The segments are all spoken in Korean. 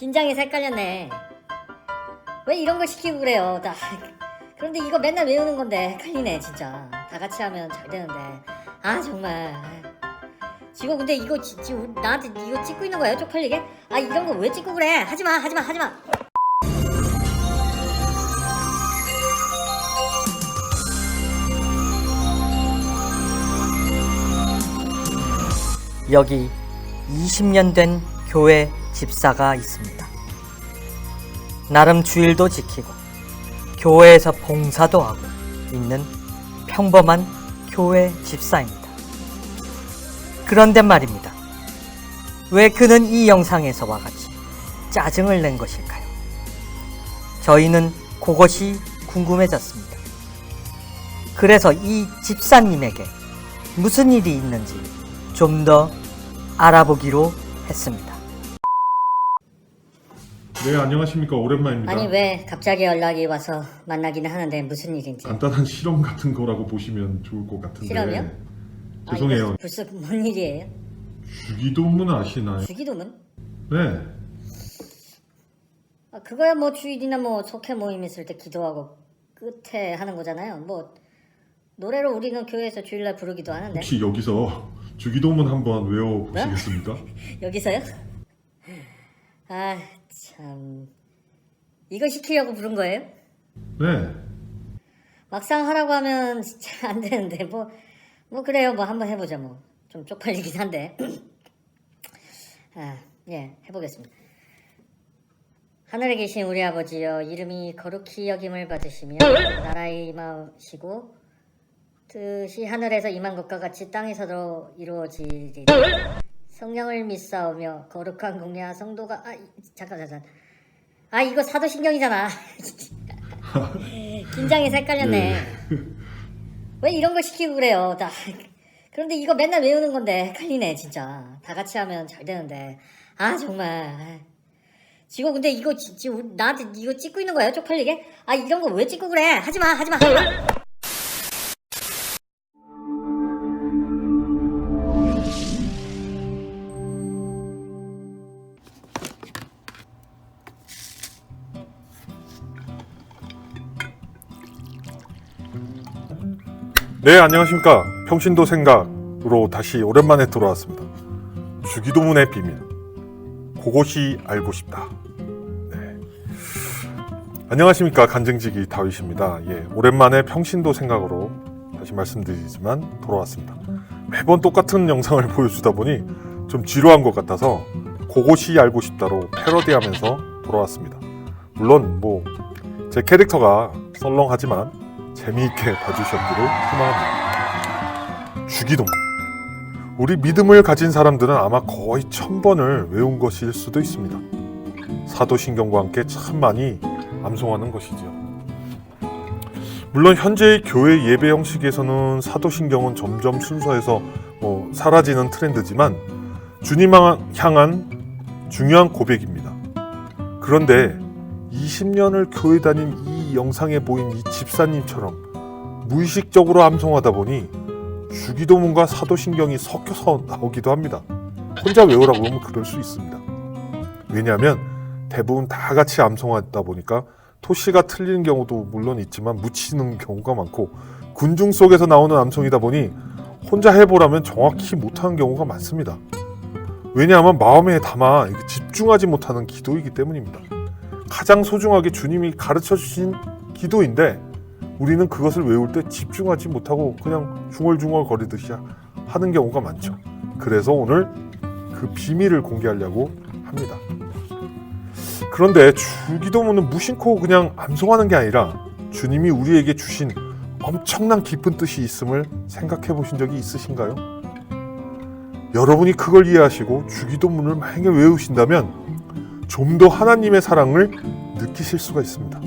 긴장해서 헷갈렸네. 왜 이런 걸 시키고 그래요? 그런데 이거 맨날 외우는 건데 헷갈리네 진짜. 다 같이 하면 잘 되는데. 아 정말. 지금 근데 이거 지금 나한테 이거 찍고 있는 거예요? 쪽팔리게? 아 이런 거 왜 찍고 그래? 하지마 하지마 하지마. 여기 20년 된 교회 집사가 있습니다. 나름 주일도 지키고 교회에서 봉사도 하고 있는 평범한 교회 집사입니다. 그런데 말입니다. 왜 그는 이 영상에서와 같이 짜증을 낸 것일까요? 저희는 그것이 궁금해졌습니다. 그래서 이 집사님에게 무슨 일이 있는지 좀 더 알아보기로 했습니다. 네, 안녕하십니까. 오랜만입니다. 아니 왜 갑자기 연락이 와서 만나기는 하는데 무슨 일인지. 간단한 실험 같은 거라고 보시면 좋을 것 같은데. 실험이요? 죄송해요. 아, 벌써 뭔 일이에요? 주기도문 아시나요? 주기도문? 네. 아, 그거야 뭐 주일이나 뭐 속회 모임 있을 때 기도하고 끝에 하는 거잖아요. 뭐 노래로 우리는 교회에서 주일날 부르기도 하는데. 혹시 여기서 주기도문 한번 외워보시겠습니까? 여기서요? 아 참, 이거 시키려고 부른 거예요? 네. 막상 하라고 하면 진짜 안 되는데 뭐 그래요. 뭐 한번 해보자. 뭐 좀 쪽팔리긴 한데. 아, 예, 해보겠습니다. 하늘에 계신 우리 아버지여, 이름이 거룩히 여김을 받으시며 나라의 임하시고 뜻이 하늘에서 임한 것과 같이 땅에서도 이루어지리라. 성령을 믿사오며 거룩한 공야 성도가 잠깐 이거 사도신경이잖아. 긴장해서 헷갈렸네. 왜 이런 걸 시키고 그래요? 그런데 이거 맨날 외우는 건데 헷갈리네 진짜. 다 같이 하면 잘 되는데. 아 정말. 지금 근데 이거 지금 나한테 이거 찍고 있는 거예요? 쪽팔리게? 아 이런 거 왜 찍고 그래? 하지마 하지마. 네, 안녕하십니까. 평신도 생각으로 다시 오랜만에 돌아왔습니다. 주기도문의 비밀. 그것이 알고 싶다. 네. 안녕하십니까. 간증지기 다윗입니다. 예, 오랜만에 평신도 생각으로 다시 말씀드리지만 돌아왔습니다. 매번 똑같은 영상을 보여주다 보니 좀 지루한 것 같아서 그것이 알고 싶다로 패러디하면서 돌아왔습니다. 물론 뭐 제 캐릭터가 썰렁하지만 재미있게 봐주셨기를 희망합니다. 주기도문. 우리 믿음을 가진 사람들은 아마 거의 1000번을 외운 것일 수도 있습니다. 사도신경과 함께 참 많이 암송하는 것이죠. 물론 현재의 교회 예배 형식에서는 사도신경은 점점 순서에서 사라지는 트렌드지만 주님 향한 중요한 고백입니다. 그런데 20년을 교회 다닌 이 영상에 보인 이 집사님처럼 무의식적으로 암송하다 보니 주기도문과 사도신경이 섞여서 나오기도 합니다. 혼자 외우라고 하면 그럴 수 있습니다. 왜냐하면 대부분 다 같이 암송하다 보니까 토시가 틀리는 경우도 물론 있지만 묻히는 경우가 많고 군중 속에서 나오는 암송이다 보니 혼자 해보라면 정확히 못하는 경우가 많습니다. 왜냐하면 마음에 담아 집중하지 못하는 기도이기 때문입니다. 가장 소중하게 주님이 가르쳐 주신 기도인데 우리는 그것을 외울 때 집중하지 못하고 그냥 중얼중얼 거리듯이 하는 경우가 많죠. 그래서 오늘 그 비밀을 공개하려고 합니다. 그런데 주기도문은 무심코 그냥 암송하는 게 아니라 주님이 우리에게 주신 엄청난 깊은 뜻이 있음을 생각해 보신 적이 있으신가요? 여러분이 그걸 이해하시고 주기도문을 만약에 외우신다면 좀 더 하나님의 사랑을 느끼실 수가 있습니다.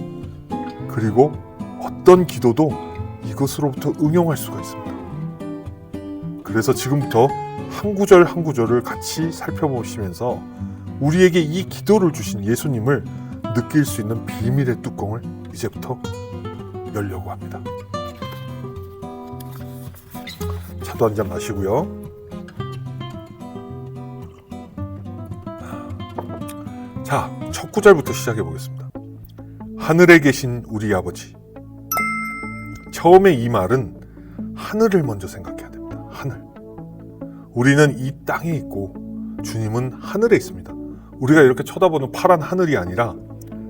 그리고 어떤 기도도 이것으로부터 응용할 수가 있습니다. 그래서 지금부터 한 구절 한 구절을 같이 살펴보시면서 우리에게 이 기도를 주신 예수님을 느낄 수 있는 비밀의 뚜껑을 이제부터 열려고 합니다. 차도 한잔 마시고요. 자, 첫 구절부터 시작해 보겠습니다. 하늘에 계신 우리 아버지. 처음에 이 말은 하늘을 먼저 생각해야 됩니다. 하늘. 우리는 이 땅에 있고 주님은 하늘에 있습니다. 우리가 이렇게 쳐다보는 파란 하늘이 아니라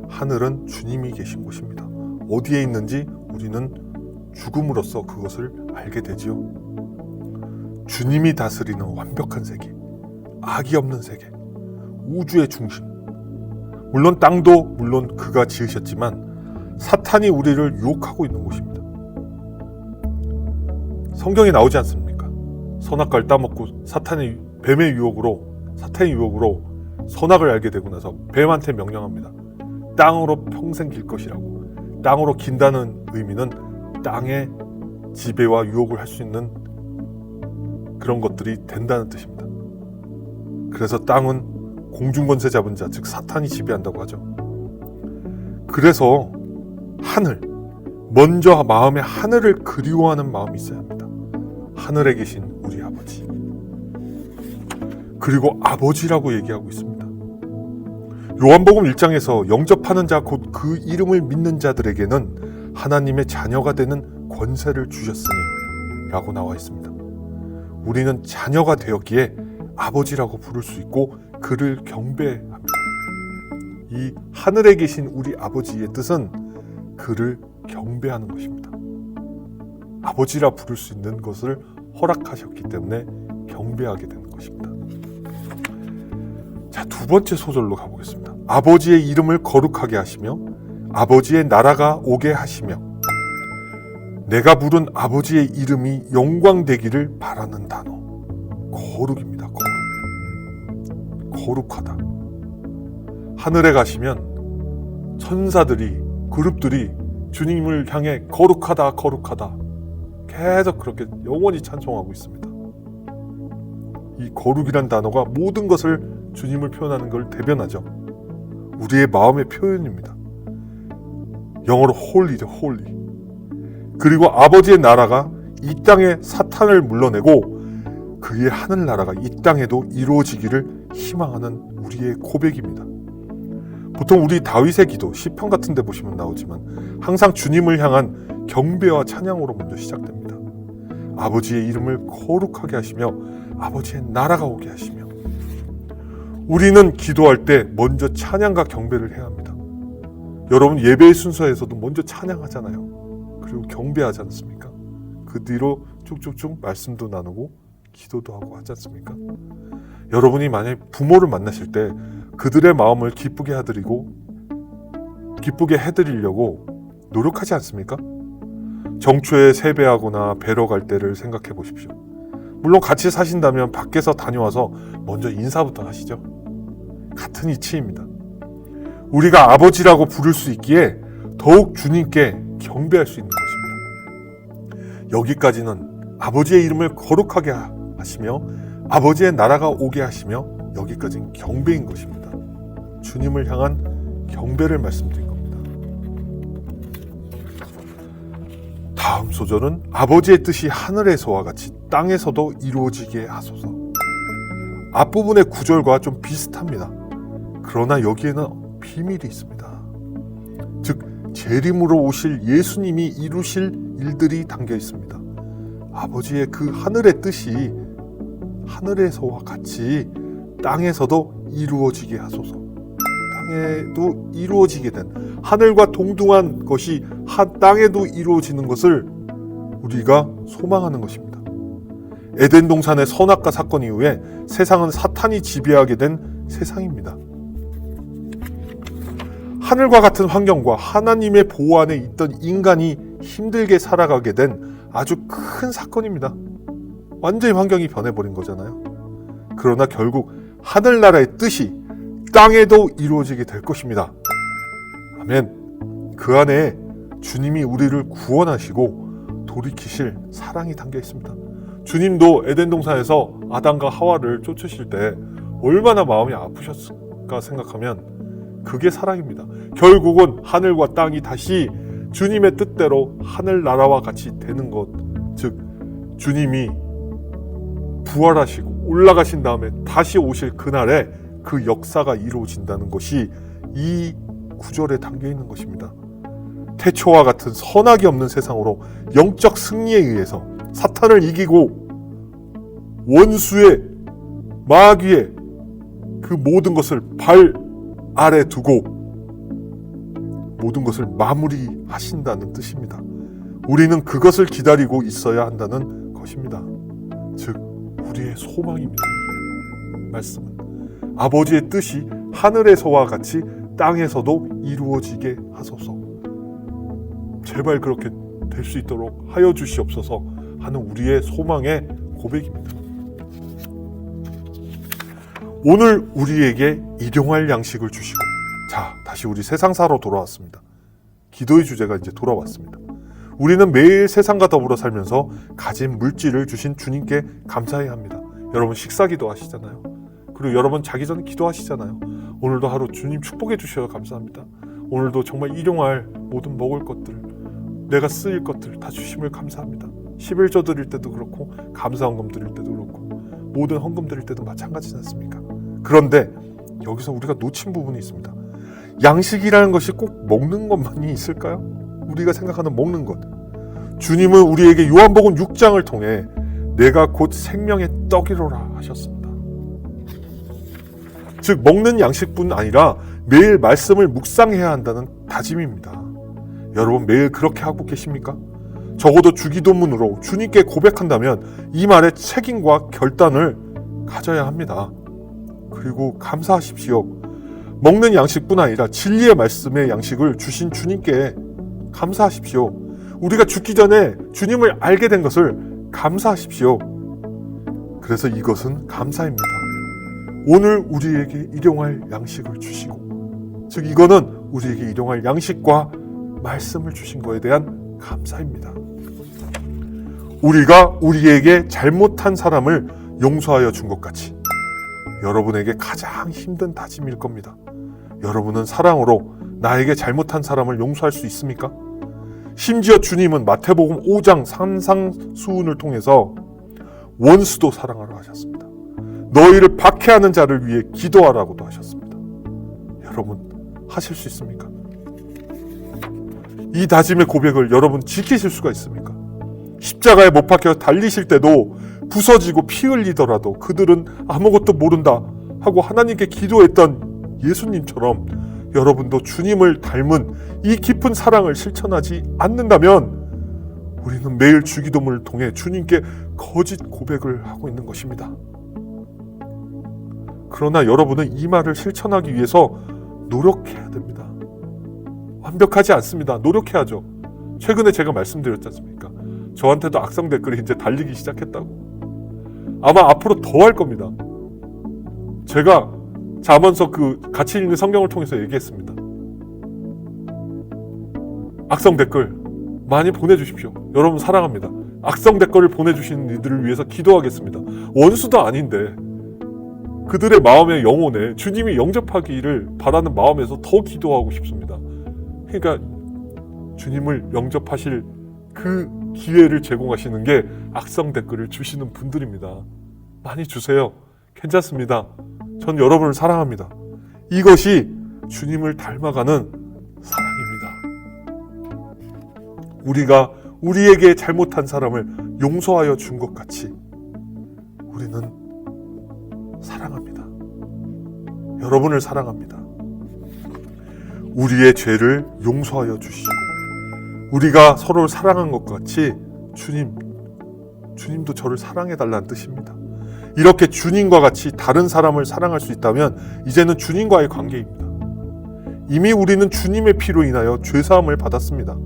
하늘은 주님이 계신 곳입니다. 어디에 있는지 우리는 죽음으로써 그것을 알게 되지요. 주님이 다스리는 완벽한 세계, 악이 없는 세계, 우주의 중심. 물론 땅도 물론 그가 지으셨지만 사탄이 우리를 유혹하고 있는 곳입니다. 성경에 나오지 않습니까? 선악과를 따먹고 사탄의 유혹으로 선악을 알게 되고 나서 뱀한테 명령합니다. 땅으로 평생 길 것이라고. 땅으로 긴다는 의미는 땅의 지배와 유혹을 할 수 있는 그런 것들이 된다는 뜻입니다. 그래서 땅은 공중권세 잡은 자, 즉 사탄이 지배한다고 하죠. 그래서 하늘, 먼저 마음에 하늘을 그리워하는 마음이 있어야 합니다. 하늘에 계신 우리 아버지. 그리고 아버지라고 얘기하고 있습니다. 요한복음 1장에서 영접하는 자 곧 그 이름을 믿는 자들에게는 하나님의 자녀가 되는 권세를 주셨으니 라고 나와 있습니다. 우리는 자녀가 되었기에 아버지라고 부를 수 있고 그를 경배합니다. 이 하늘에 계신 우리 아버지의 뜻은 그를 경배하는 것입니다. 아버지라 부를 수 있는 것을 허락하셨기 때문에 경배하게 되는 것입니다. 자, 두 번째 소절로 가보겠습니다. 아버지의 이름을 거룩하게 하시며 아버지의 나라가 오게 하시며 내가 부른 아버지의 이름이 영광되기를 바라는 단어. 거룩입니다. 거룩하다. 하늘에 가시면 천사들이, 그룹들이 주님을 향해 거룩하다, 거룩하다 계속 그렇게 영원히 찬송하고 있습니다. 이 거룩이란 단어가 모든 것을 주님을 표현하는 걸 대변하죠. 우리의 마음의 표현입니다. 영어로 홀리죠, 홀리. 그리고 아버지의 나라가 이 땅에 사탄을 물러내고 그의 하늘나라가 이 땅에도 이루어지기를 희망하는 우리의 고백입니다. 보통 우리 다윗의 기도, 시편 같은 데 보시면 나오지만 항상 주님을 향한 경배와 찬양으로 먼저 시작됩니다. 아버지의 이름을 거룩하게 하시며 아버지의 나라가 오게 하시며. 우리는 기도할 때 먼저 찬양과 경배를 해야 합니다. 여러분 예배의 순서에서도 먼저 찬양하잖아요. 그리고 경배하지 않습니까? 그 뒤로 쭉쭉쭉 말씀도 나누고 기도도 하고 하지 않습니까? 여러분이 만약에 부모를 만나실 때 그들의 마음을 기쁘게 해드리려고 노력하지 않습니까? 정초에 세배하거나 뵈러 갈 때를 생각해 보십시오. 물론 같이 사신다면 밖에서 다녀와서 먼저 인사부터 하시죠. 같은 이치입니다. 우리가 아버지라고 부를 수 있기에 더욱 주님께 경배할 수 있는 것입니다. 여기까지는 아버지의 이름을 거룩하게 하시며 아버지의 나라가 오게 하시며 여기까지는 경배인 것입니다. 주님을 향한 경배를 말씀드린 겁니다. 다음 소절은 아버지의 뜻이 하늘에서와 같이 땅에서도 이루어지게 하소서. 앞부분의 구절과 좀 비슷합니다. 그러나 여기에는 비밀이 있습니다. 즉 재림으로 오실 예수님이 이루실 일들이 담겨 있습니다. 아버지의 그 하늘의 뜻이 하늘에서와 같이 땅에서도 이루어지게 하소서. 땅에도 이루어지게 된 하늘과 동등한 것이 땅에도 이루어지는 것을 우리가 소망하는 것입니다. 에덴 동산의 선악과 사건 이후에 세상은 사탄이 지배하게 된 세상입니다. 하늘과 같은 환경과 하나님의 보호 안에 있던 인간이 힘들게 살아가게 된 아주 큰 사건입니다. 완전히 환경이 변해버린 거잖아요. 그러나 결국 하늘나라의 뜻이 땅에도 이루어지게 될 것입니다. 아멘. 그 안에 주님이 우리를 구원하시고 돌이키실 사랑이 담겨 있습니다. 주님도 에덴 동산에서 아담과 하와를 쫓으실 때 얼마나 마음이 아프셨을까 생각하면 그게 사랑입니다. 결국은 하늘과 땅이 다시 주님의 뜻대로 하늘나라와 같이 되는 것, 즉 주님이 부활하시고 올라가신 다음에 다시 오실 그날에 그 역사가 이루어진다는 것이 이 구절에 담겨 있는 것입니다. 태초와 같은 선악이 없는 세상으로 영적 승리에 의해서 사탄을 이기고 원수의 마귀의 그 모든 것을 발 아래 두고 모든 것을 마무리하신다는 뜻입니다. 우리는 그것을 기다리고 있어야 한다는 것입니다. 즉 우리의 소망입니다. 이 말씀은 아버지의 뜻이 하늘에서와 같이 땅에서도 이루어지게 하소서. 제발 그렇게 될 수 있도록 하여 주시옵소서 하는 우리의 소망의 고백입니다. 오늘 우리에게 일용할 양식을 주시고, 자, 다시 우리 세상사로 돌아왔습니다. 기도의 주제가 이제 돌아왔습니다. 우리는 매일 세상과 더불어 살면서 가진 물질을 주신 주님께 감사해야 합니다. 여러분 식사 기도하시잖아요. 그리고 여러분 자기 전에 기도하시잖아요. 오늘도 하루 주님 축복해 주셔서 감사합니다. 오늘도 정말 일용할 모든 먹을 것들, 내가 쓰일 것들 다 주심을 감사합니다. 11조 드릴 때도 그렇고 감사 헌금 드릴 때도 그렇고 모든 헌금 드릴 때도 마찬가지지 않습니까? 그런데 여기서 우리가 놓친 부분이 있습니다. 양식이라는 것이 꼭 먹는 것만이 있을까요? 우리가 생각하는 먹는 것. 주님은 우리에게 요한복음 6장을 통해 내가 곧 생명의 떡이로라 하셨습니다. 즉 먹는 양식뿐 아니라 매일 말씀을 묵상해야 한다는 다짐입니다. 여러분 매일 그렇게 하고 계십니까? 적어도 주기도문으로 주님께 고백한다면 이 말에 책임과 결단을 가져야 합니다. 그리고 감사하십시오. 먹는 양식뿐 아니라 진리의 말씀의 양식을 주신 주님께 감사하십시오. 우리가 죽기 전에 주님을 알게 된 것을 감사하십시오. 그래서 이것은 감사입니다. 오늘 우리에게 일용할 양식을 주시고, 즉 이거는 우리에게 일용할 양식과 말씀을 주신 거에 대한 감사입니다. 우리가 우리에게 잘못한 사람을 용서하여 준 것 같이 여러분에게 가장 힘든 다짐일 겁니다. 여러분은 사랑으로 나에게 잘못한 사람을 용서할 수 있습니까? 심지어 주님은 마태복음 5장 산상수훈을 통해서 원수도 사랑하라 하셨습니다. 너희를 박해하는 자를 위해 기도하라고도 하셨습니다. 여러분 하실 수 있습니까? 이 다짐의 고백을 여러분 지키실 수가 있습니까? 십자가에 못 박혀 달리실 때도 부서지고 피 흘리더라도 그들은 아무것도 모른다 하고 하나님께 기도했던 예수님처럼 여러분도 주님을 닮은 이 깊은 사랑을 실천하지 않는다면 우리는 매일 주기도문을 통해 주님께 거짓 고백을 하고 있는 것입니다. 그러나 여러분은 이 말을 실천하기 위해서 노력해야 됩니다. 완벽하지 않습니다. 노력해야죠. 최근에 제가 말씀드렸지 않습니까? 저한테도 악성 댓글이 이제 달리기 시작했다고. 아마 앞으로 더 할 겁니다. 제가 자문서 그 같이 읽는 성경을 통해서 얘기했습니다. 악성 댓글 많이 보내주십시오. 여러분 사랑합니다. 악성 댓글을 보내주시는 이들을 위해서 기도하겠습니다. 원수도 아닌데 그들의 마음의 영혼에 주님이 영접하기를 바라는 마음에서 더 기도하고 싶습니다. 그러니까 주님을 영접하실 그 기회를 제공하시는 게 악성 댓글을 주시는 분들입니다. 많이 주세요. 괜찮습니다. 전 여러분을 사랑합니다. 이것이 주님을 닮아가는 사랑입니다. 우리가 우리에게 잘못한 사람을 용서하여 준 것 같이 우리는 사랑합니다. 여러분을 사랑합니다. 우리의 죄를 용서하여 주시고 우리가 서로를 사랑한 것 같이 주님도 저를 사랑해달라는 뜻입니다. 이렇게 주님과 같이 다른 사람을 사랑할 수 있다면 이제는 주님과의 관계입니다. 이미 우리는 주님의 피로 인하여 죄사함을 받았습니다.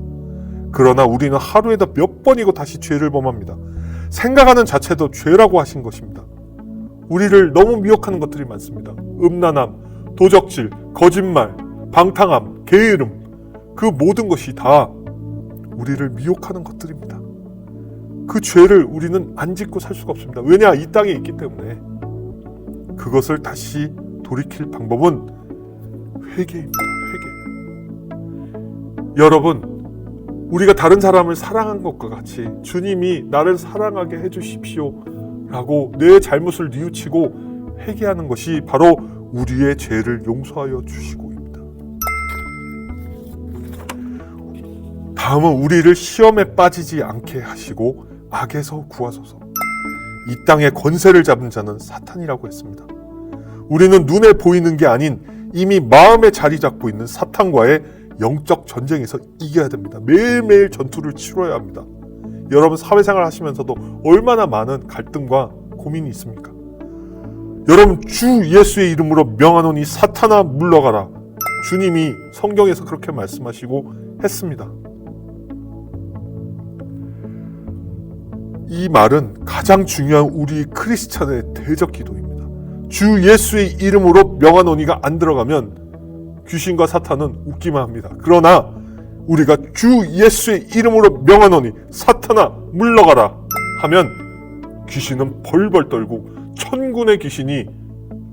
그러나 우리는 하루에도 몇 번이고 다시 죄를 범합니다. 생각하는 자체도 죄라고 하신 것입니다. 우리를 너무 미혹하는 것들이 많습니다. 음란함, 도적질, 거짓말, 방탕함, 게으름, 그 모든 것이 다 우리를 미혹하는 것들입니다. 그 죄를 우리는 안 짓고 살 수가 없습니다. 왜냐? 이 땅에 있기 때문에. 그것을 다시 돌이킬 방법은 회개입니다. 회개. 여러분, 우리가 다른 사람을 사랑한 것과 같이 주님이 나를 사랑하게 해주십시오 라고 내 잘못을 뉘우치고 회개하는 것이 바로 우리의 죄를 용서하여 주시고입니다. 다음은 우리를 시험에 빠지지 않게 하시고 악에서 구하소서. 이 땅의 권세를 잡은 자는 사탄이라고 했습니다. 우리는 눈에 보이는 게 아닌 이미 마음에 자리 잡고 있는 사탄과의 영적 전쟁에서 이겨야 됩니다. 매일매일 전투를 치러야 합니다. 여러분 사회생활 하시면서도 얼마나 많은 갈등과 고민이 있습니까? 여러분 주 예수의 이름으로 명하노니 사탄아 물러가라. 주님이 성경에서 그렇게 말씀하시고 했습니다. 이 말은 가장 중요한 우리 크리스찬의 대적 기도입니다. 주 예수의 이름으로 명하노니가 안 들어가면 귀신과 사탄은 웃기만 합니다. 그러나 우리가 주 예수의 이름으로 명하노니 사탄아 물러가라 하면 귀신은 벌벌 떨고 천군의 귀신이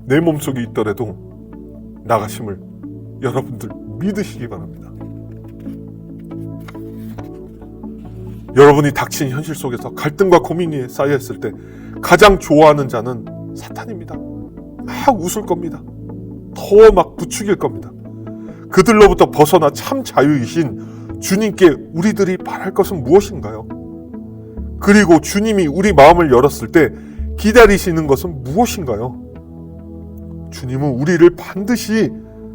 내 몸속에 있더라도 나가심을 여러분들 믿으시기 바랍니다. 여러분이 닥친 현실 속에서 갈등과 고민이 쌓여있을 때 가장 좋아하는 자는 사탄입니다. 막 웃을 겁니다. 더 막 부추길 겁니다. 그들로부터 벗어나 참 자유이신 주님께 우리들이 바랄 것은 무엇인가요? 그리고 주님이 우리 마음을 열었을 때 기다리시는 것은 무엇인가요? 주님은 우리를 반드시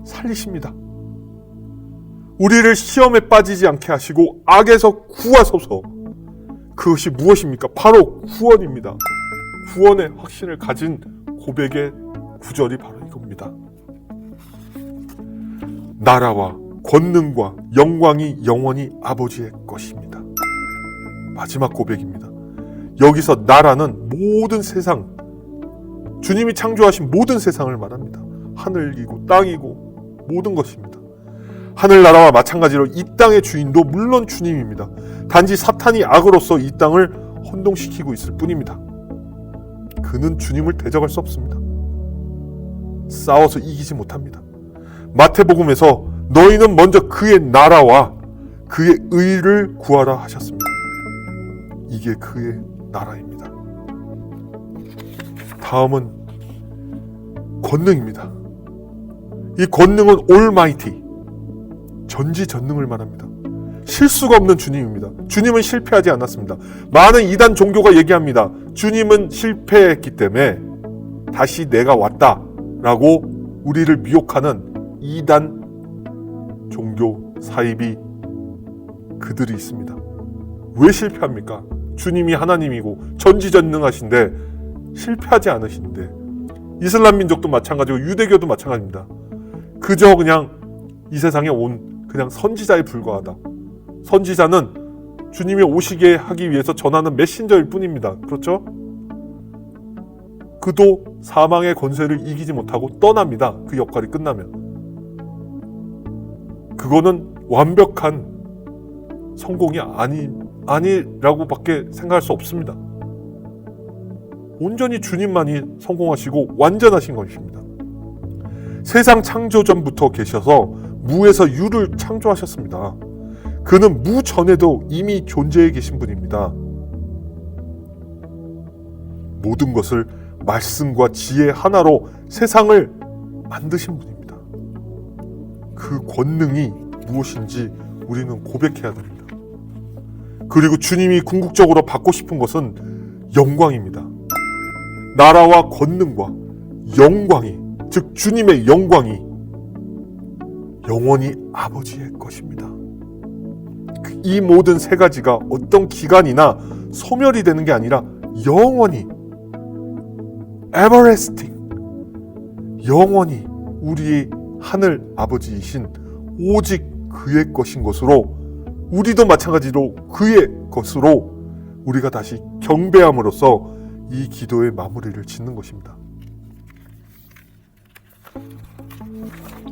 살리십니다. 우리를 시험에 빠지지 않게 하시고 악에서 구하소서. 그것이 무엇입니까? 바로 구원입니다. 구원의 확신을 가진 고백의 구절이 바로 이겁니다. 나라와 권능과 영광이 영원히 아버지의 것입니다. 마지막 고백입니다. 여기서 나라는 모든 세상, 주님이 창조하신 모든 세상을 말합니다. 하늘이고 땅이고 모든 것입니다. 하늘나라와 마찬가지로 이 땅의 주인도 물론 주님입니다. 단지 사탄이 악으로서 이 땅을 혼동시키고 있을 뿐입니다. 그는 주님을 대적할 수 없습니다. 싸워서 이기지 못합니다. 마태복음에서 너희는 먼저 그의 나라와 그의 의를 구하라 하셨습니다. 이게 그의 나라입니다. 다음은 권능입니다. 이 권능은 올마이티, 전지전능을 말합니다. 실수가 없는 주님입니다. 주님은 실패하지 않았습니다. 많은 이단 종교가 얘기합니다. 주님은 실패했기 때문에 다시 내가 왔다라고 우리를 미혹하는 이단 종교 사이비 그들이 있습니다. 왜 실패합니까? 주님이 하나님이고 전지전능하신데 실패하지 않으신데, 이슬람 민족도 마찬가지고 유대교도 마찬가지입니다. 그저 그냥 이 세상에 온 그냥 선지자에 불과하다. 선지자는 주님이 오시게 하기 위해서 전하는 메신저일 뿐입니다. 그렇죠? 그도 사망의 권세를 이기지 못하고 떠납니다. 그 역할이 끝나면. 그거는 완벽한 성공이 아니라고밖에 생각할 수 없습니다. 온전히 주님만이 성공하시고 완전하신 것입니다. 세상 창조 전부터 계셔서 무에서 유를 창조하셨습니다. 그는 무 전에도 이미 존재해 계신 분입니다. 모든 것을 말씀과 지혜 하나로 세상을 만드신 분입니다. 그 권능이 무엇인지 우리는 고백해야 됩니다. 그리고 주님이 궁극적으로 받고 싶은 것은 영광입니다. 나라와 권능과 영광이, 즉 주님의 영광이 영원히 아버지의 것입니다. 이 모든 세 가지가 어떤 기간이나 소멸이 되는 게 아니라 영원히, everlasting, 영원히 우리의 하늘 아버지이신 오직 그의 것인 것으로, 우리도 마찬가지로 그의 것으로 우리가 다시 경배함으로써 이 기도의 마무리를 짓는 것입니다.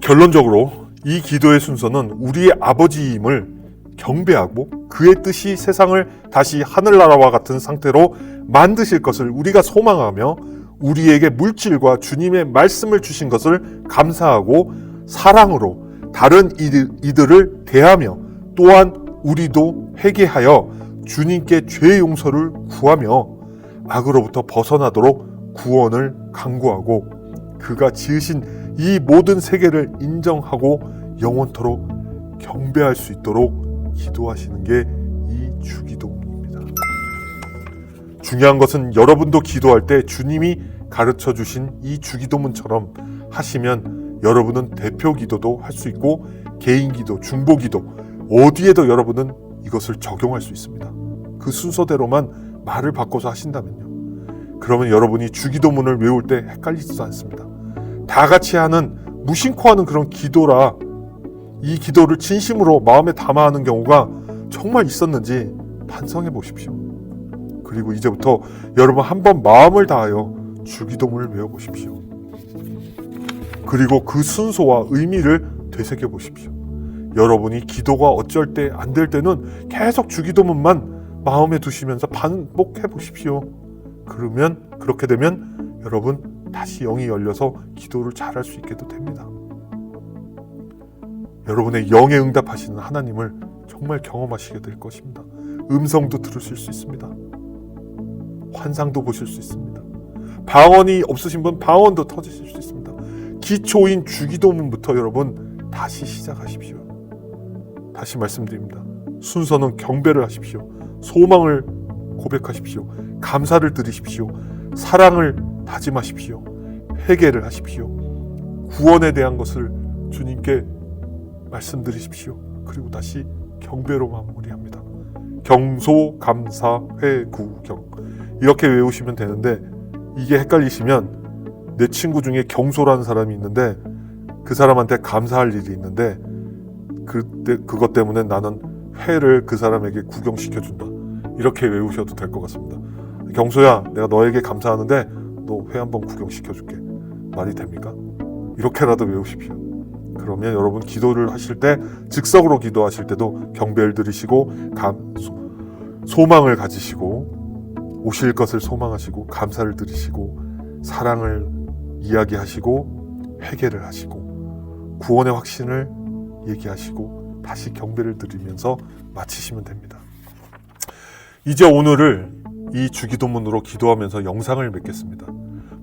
결론적으로 이 기도의 순서는 우리의 아버지임을 경배하고 그의 뜻이 세상을 다시 하늘나라와 같은 상태로 만드실 것을 우리가 소망하며, 우리에게 물질과 주님의 말씀을 주신 것을 감사하고 사랑으로 다른 이들을 대하며, 또한 우리도 회개하여 주님께 죄 용서를 구하며 악으로부터 벗어나도록 구원을 간구하고 그가 지으신 이 모든 세계를 인정하고 영원토록 경배할 수 있도록 기도하시는 게 이 주기도문입니다. 중요한 것은 여러분도 기도할 때 주님이 가르쳐 주신 이 주기도문처럼 하시면 여러분은 대표 기도도 할 수 있고 개인 기도, 중보 기도 어디에도 여러분은 이것을 적용할 수 있습니다. 그 순서대로만 말을 바꿔서 하신다면요. 그러면 여러분이 주기도문을 외울 때 헷갈리지도 않습니다. 다 같이 하는 무심코 하는 그런 기도라 이 기도를 진심으로 마음에 담아 하는 경우가 정말 있었는지 반성해 보십시오. 그리고 이제부터 여러분 한번 마음을 다하여 주기도문을 외워보십시오. 그리고 그 순서와 의미를 되새겨 보십시오. 여러분이 기도가 어쩔 때 안 될 때는 계속 주기도문만 마음에 두시면서 반복해 보십시오. 그러면 그렇게 되면 여러분 다시 영이 열려서 기도를 잘할 수 있게도 됩니다. 여러분의 영에 응답하시는 하나님을 정말 경험하시게 될 것입니다. 음성도 들으실 수 있습니다. 환상도 보실 수 있습니다. 방언이 없으신 분 방언도 터지실 수 있습니다. 기초인 주기도문부터 여러분 다시 시작하십시오. 다시 말씀드립니다. 순서는 경배를 하십시오. 소망을 고백하십시오. 감사를 드리십시오. 사랑을 다짐하십시오. 회개를 하십시오. 구원에 대한 것을 주님께 말씀드리십시오. 그리고 다시 경배로 마무리합니다. 경소, 감사, 회, 구, 경 이렇게 외우시면 되는데 이게 헷갈리시면 내 친구 중에 경소라는 사람이 있는데 그 사람한테 감사할 일이 있는데 그것 때문에 나는 회를 그 사람에게 구경시켜준다. 이렇게 외우셔도 될 것 같습니다. 경소야, 내가 너에게 감사하는데 너 회 한번 구경시켜줄게. 말이 됩니까? 이렇게라도 외우십시오. 그러면 여러분 기도를 하실 때 즉석으로 기도하실 때도 경배를 드리시고 소망을 가지시고 오실 것을 소망하시고 감사를 드리시고 사랑을 이야기하시고 회개를 하시고 구원의 확신을 얘기하시고 다시 경배를 드리면서 마치시면 됩니다. 이제 오늘을 이 주기도문으로 기도하면서 영상을 맺겠습니다.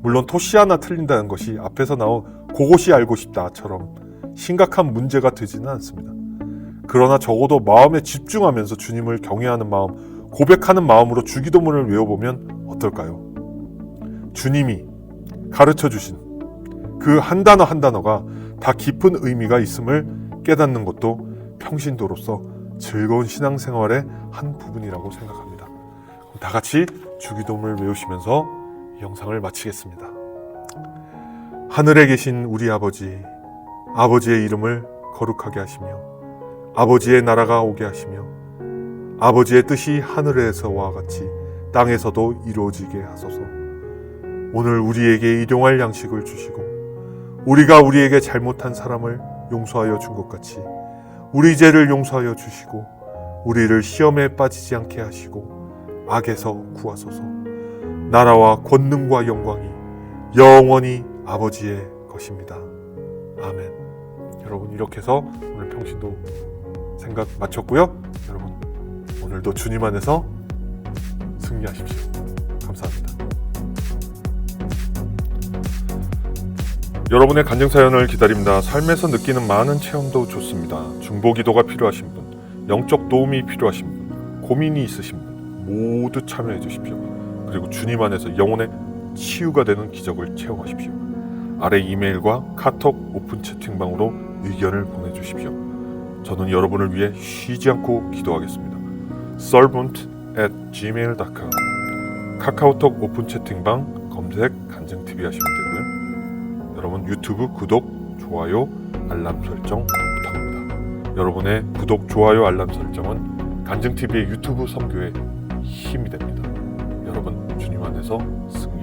물론 토시 하나 틀린다는 것이 앞에서 나온 그것이 알고 싶다처럼 심각한 문제가 되지는 않습니다. 그러나 적어도 마음에 집중하면서 주님을 경외하는 마음, 고백하는 마음으로 주기도문을 외워보면 어떨까요? 주님이 가르쳐 주신 그 한 단어 한 단어가 다 깊은 의미가 있음을 깨닫는 것도 평신도로서 즐거운 신앙생활의 한 부분이라고 생각합니다. 다 같이 주기도문을 외우시면서 이 영상을 마치겠습니다. 하늘에 계신 우리 아버지, 아버지의 이름을 거룩하게 하시며 아버지의 나라가 오게 하시며 아버지의 뜻이 하늘에서와 같이 땅에서도 이루어지게 하소서. 오늘 우리에게 일용할 양식을 주시고 우리가 우리에게 잘못한 사람을 용서하여 준 것 같이 우리 죄를 용서하여 주시고 우리를 시험에 빠지지 않게 하시고 악에서 구하소서. 나라와 권능과 영광이 영원히 아버지의 것입니다. 아멘. 여러분 이렇게 해서 오늘 평신도 생각 마쳤고요. 여러분 오늘도 주님 안에서 승리하십시오. 감사합니다. 여러분의 간증 사연을 기다립니다. 삶에서 느끼는 많은 체험도 좋습니다. 중보 기도가 필요하신 분, 영적 도움이 필요하신 분, 고민이 있으신 분 모두 참여해 주십시오. 그리고 주님 안에서 영혼의 치유가 되는 기적을 체험하십시오. 아래 이메일과 카톡 오픈 채팅방으로 의견을 보내주십시오. 저는 여러분을 위해 쉬지 않고 기도하겠습니다. servant@gmail.com 카카오톡 오픈 채팅방 검색 간증TV 하시면 되고요. 여러분 유튜브 구독, 좋아요, 알람 설정 부탁합니다. 여러분의 구독, 좋아요, 알람 설정은 간증TV의 유튜브 선교에 힘이 됩니다. 여러분 주님 안에서 승리